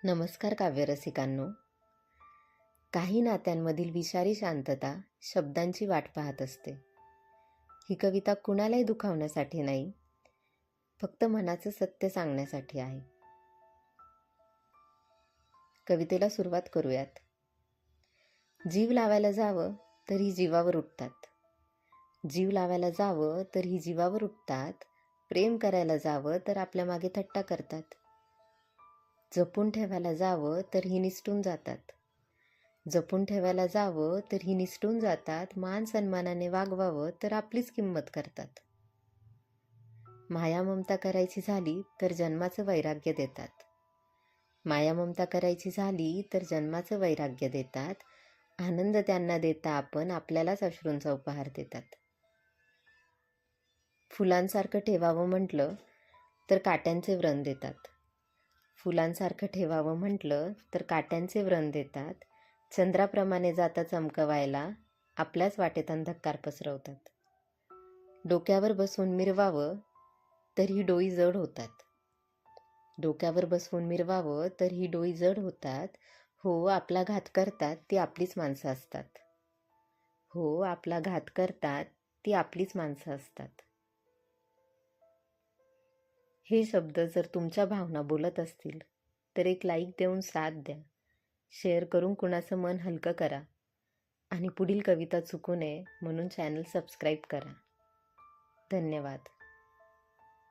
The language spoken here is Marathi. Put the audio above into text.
नमस्कार काव्यरसिकांनो. काही नात्यांमधील विषारी शांतता शब्दांची वाट पाहत असते. ही कविता कुणालाही दुखावण्यासाठी नाही, फक्त मनाचं सत्य सांगण्यासाठी आहे. कवितेला सुरुवात करूयात. जीव लावायला जावं तर ही जीवावर उठतात. जीव लावायला जावं तर ही जीवावर उठतात. प्रेम करायला जावं तर आपल्या मागे थट्टा करतात. जपून ठेवायला जावं तर ही निसटून जातात. जपून ठेवायला जावं तर ही निसटून जातात. मान सन्मानाने वागवावं तर आपलीच किंमत करतात. माया ममता करायची झाली तर जन्माचं वैराग्य देतात. माया ममता करायची झाली तर जन्माचं वैराग्य देतात. आनंद त्यांना देता आपण आपल्यालाच अश्रूंचा उपहार देतात. फुलांसारखं ठेवावं म्हटलं तर काट्यांचे व्रण देतात. फुलांसारखं ठेवावं म्हटलं तर काट्यांचे व्रण देतात. चंद्राप्रमाणे जाता चमकवायला आपल्याच वाटेत अंधकार पसरवतात. डोक्यावर बसवून मिरवावं तर ही डोई जड होतात. डोक्यावर बसवून मिरवावं तर ही डोई जड होतात. हो, आपला घात करतात ती आपलीच माणसं असतात. हो, आपला घात करतात ती आपलीच माणसं असतात. हे शब्द जर तुमच्या भावना बोलत असतील तर एक लाईक देऊन साथ द्या. शेअर करून कुणाचं मन हलकं करा आणि पुढील कविता चुकू नये म्हणून चॅनल सबस्क्राईब करा. धन्यवाद.